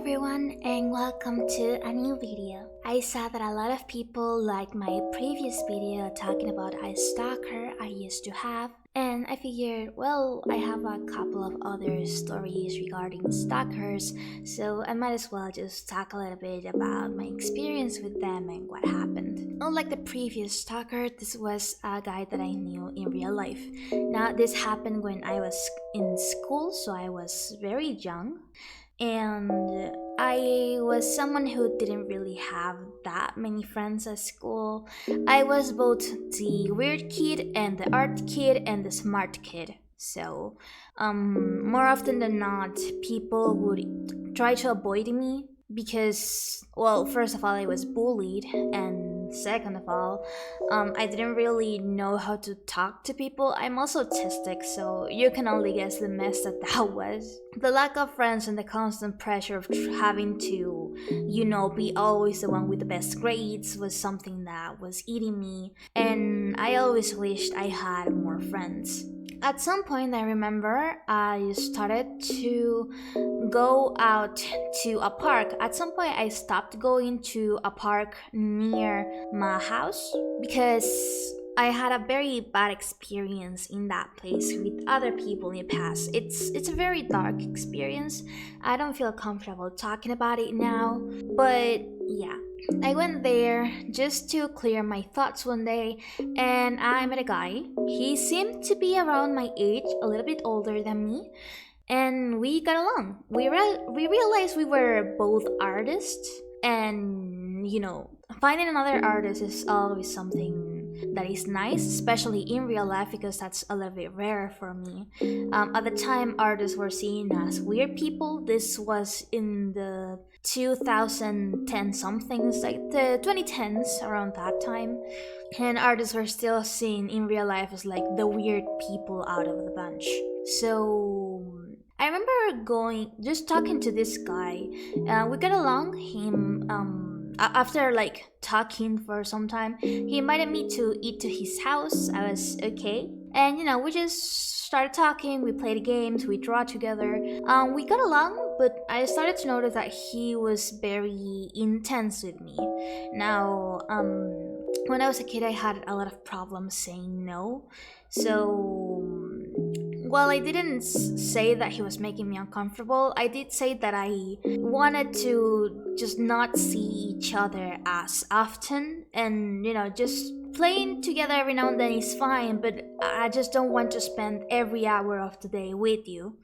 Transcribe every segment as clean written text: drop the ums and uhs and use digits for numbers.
everyone and welcome to a new video. I saw that a lot of people liked my previous video talking about a stalker I used to have, and I figured, well, I have a couple of other stories regarding stalkers, so I might as well just talk a little bit about my experience with them and what happened. Unlike the previous stalker, this was a guy that I knew in real life. Now, this happened when I was in school, so I was very young. And I was someone who didn't really have that many friends at school. I was both the weird kid and the art kid and the smart kid. So, more often than not, people would try to avoid me because, well, first of all, I was bullied, and second of all, I didn't really know how to talk to people. I'm also autistic, so you can only guess the mess that was. The lack of friends and the constant pressure of having to, be always the one with the best grades was something that was eating me, and I always wished I had more friends. At some point, I remember I started to go out to a park. At some point, I stopped going to a park near my house because I had a very bad experience in that place with other people in the past. It's a very dark experience. I don't feel comfortable talking about it now, but yeah. I went there just to clear my thoughts one day, and I met a guy. He seemed to be around my age, a little bit older than me, and we got along. We realized we were both artists, and finding another artist is always something that is nice, especially in real life, because that's a little bit rare for me. At the time, artists were seen as weird people. This was in the 2010 somethings, like the 2010s, around that time, and artists were still seen in real life as like the weird people out of the bunch. So I remember just talking to this guy. We got along. After like talking for some time, he invited me to eat to his house. I was okay, and we just started talking. We played games, we draw together. We got along, but I started to notice that he was very intense with me. Now, when I was a kid, I had a lot of problems saying no. So, while I didn't say that he was making me uncomfortable, I did say that I wanted to just not see each other as often, and just playing together every now and then is fine, but I just don't want to spend every hour of the day with you.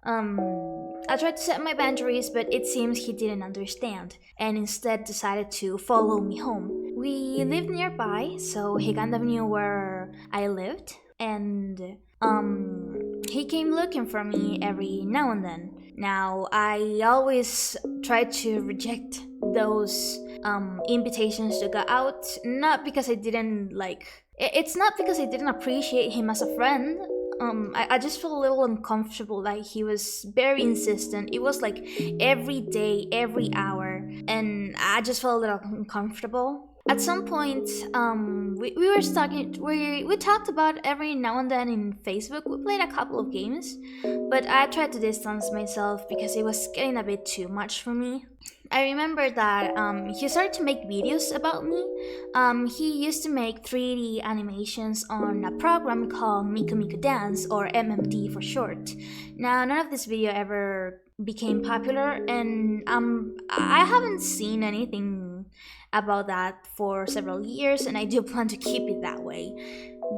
I tried to set my boundaries, but it seems he didn't understand, and instead decided to follow me home. We lived nearby, so he kind of knew where I lived, and he came looking for me every now and then. Now, I always tried to reject those invitations to go out, not because I didn't it's not because I didn't appreciate him as a friend. I just felt a little uncomfortable. Like, he was very insistent. It was like every day, every hour, and I just felt a little uncomfortable. At some point, we were talking. We talked about every now and then in Facebook. We played a couple of games, but I tried to distance myself because it was getting a bit too much for me. I remember that he started to make videos about me. He used to make 3D animations on a program called Miku Miku Dance, or MMD for short. Now, none of this video ever became popular, and I haven't seen anything about that for several years, and I do plan to keep it that way.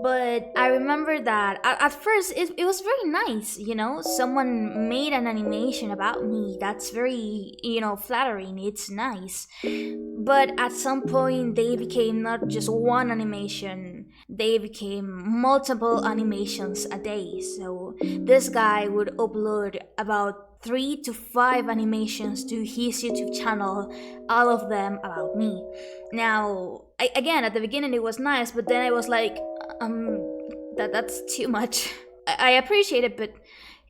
But I remember that at first it was very nice, someone made an animation about me. That's very, flattering. It's nice. But at some point, they became not just one animation, they became multiple animations a day. So this guy would upload about 3 to 5 animations to his YouTube channel, all of them about me. Now, again, at the beginning it was nice, but then I was like, that's too much. I appreciate it, but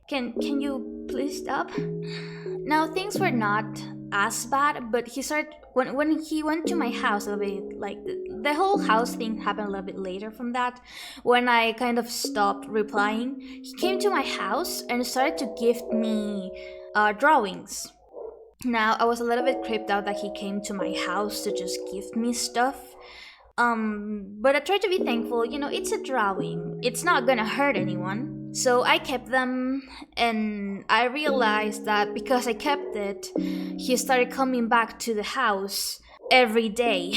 can you please stop? Now, things were not as bad, but he started when he went to my house a little bit. Like, the whole house thing happened a little bit later from that, when I kind of stopped replying. He came to my house and started to gift me drawings. Now, I was a little bit creeped out that he came to my house to just give me stuff. But I tried to be thankful. It's a drawing. It's not gonna hurt anyone. So I kept them, and I realized that because I kept it, he started coming back to the house every day.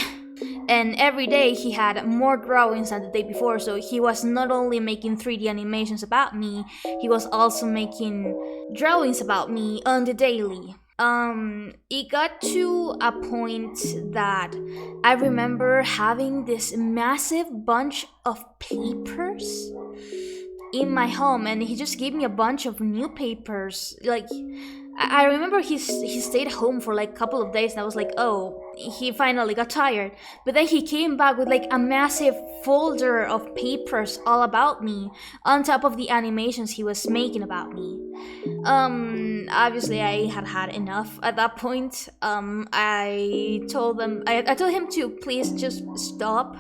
And every day he had more drawings than the day before, so he was not only making 3D animations about me, he was also making drawings about me on the daily. It got to a point that I remember having this massive bunch of papers in my home, and he just gave me a bunch of new papers. Like, I remember he stayed home for like a couple of days, and I was like, oh, he finally got tired. But then he came back with like a massive folder of papers all about me, on top of the animations he was making about me. Obviously I had enough at that point. I told him to please just stop,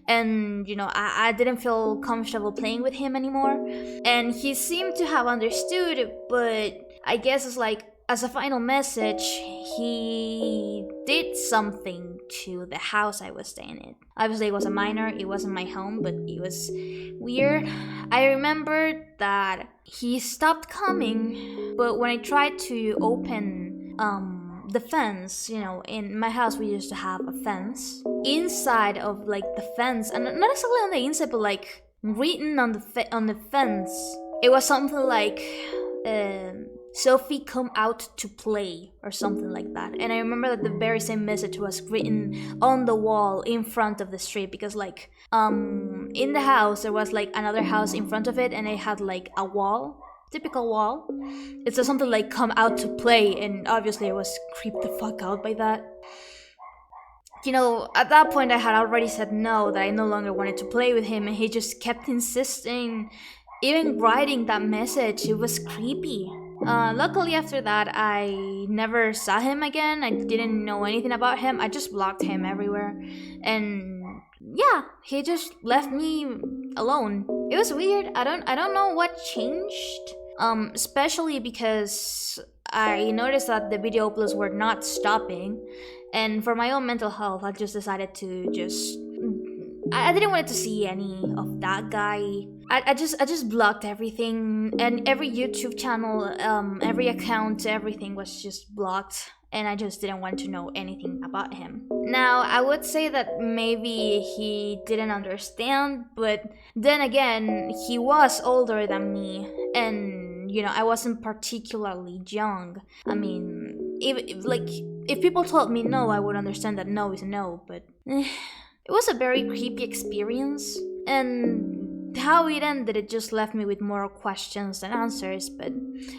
and I didn't feel comfortable playing with him anymore, and he seemed to have understood. But I guess it's like, as a final message, he did something to the house I was staying in. Obviously it was a minor, it wasn't my home, but it was weird. I remembered that he stopped coming, but when I tried to open the fence, in my house we used to have a fence. Inside of like the fence, and not exactly on the inside, but like written on the fence, it was something like Sophie, come out to play, or something like that. And I remember that the very same message was written on the wall in front of the street, because like in the house there was like another house in front of it, and it had like a wall, typical wall. It said something like come out to play, and obviously I was creeped the fuck out by that. At that point I had already said no, that I no longer wanted to play with him, and he just kept insisting, even writing that message. It was creepy. Luckily after that I never saw him again. I didn't know anything about him. I just blocked him everywhere, and yeah, he just left me alone. It was weird. I don't know what changed. Especially because I noticed that the video uploads were not stopping, and for my own mental health I just decided to I didn't want to see any of that guy. I just blocked everything, and every YouTube channel, every account, everything was just blocked, and I just didn't want to know anything about him. Now, I would say that maybe he didn't understand, but then again, he was older than me, and I wasn't particularly young. I mean, if people told me no, I would understand that no is no, but it was a very creepy experience, and how it ended, it just left me with more questions than answers. But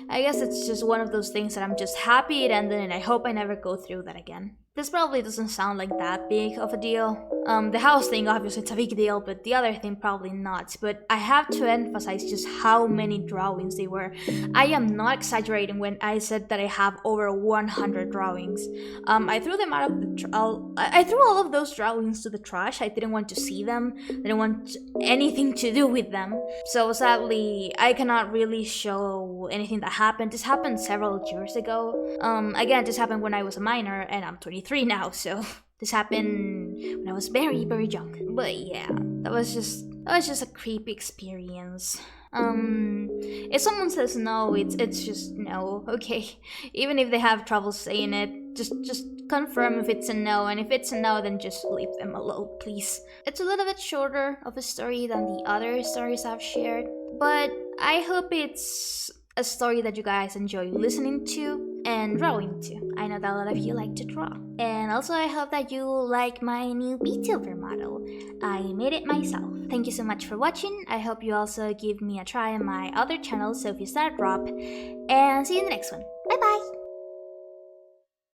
I guess it's just one of those things that I'm just happy it ended, and I hope I never go through that again. This probably doesn't sound like that big of a deal. The house thing, obviously it's a big deal, but the other thing probably not. But I have to emphasize just how many drawings they were. I am not exaggerating when I said that I have over 100 drawings. I threw them out of the I threw all of those drawings to the trash. I didn't want to see them. I didn't want anything to do with them. So sadly, I cannot really show anything that happened. This happened several years ago. Again, this happened when I was a minor, and I'm 23 now, so this happened when I was very, very young. But yeah, that was just a creepy experience. If someone says no, it's just no, okay? Even if they have trouble saying it, just confirm if it's a no, and if it's a no, then just leave them alone, please. It's a little bit shorter of a story than the other stories I've shared, but I hope it's a story that you guys enjoy listening to and drawing to. I know that a lot of you like to draw. And also I hope that you like my new VTuber model. I made it myself. Thank you so much for watching. I hope you also give me a try on my other channel, Sophie Star Drop. And see you in the next one. Bye bye!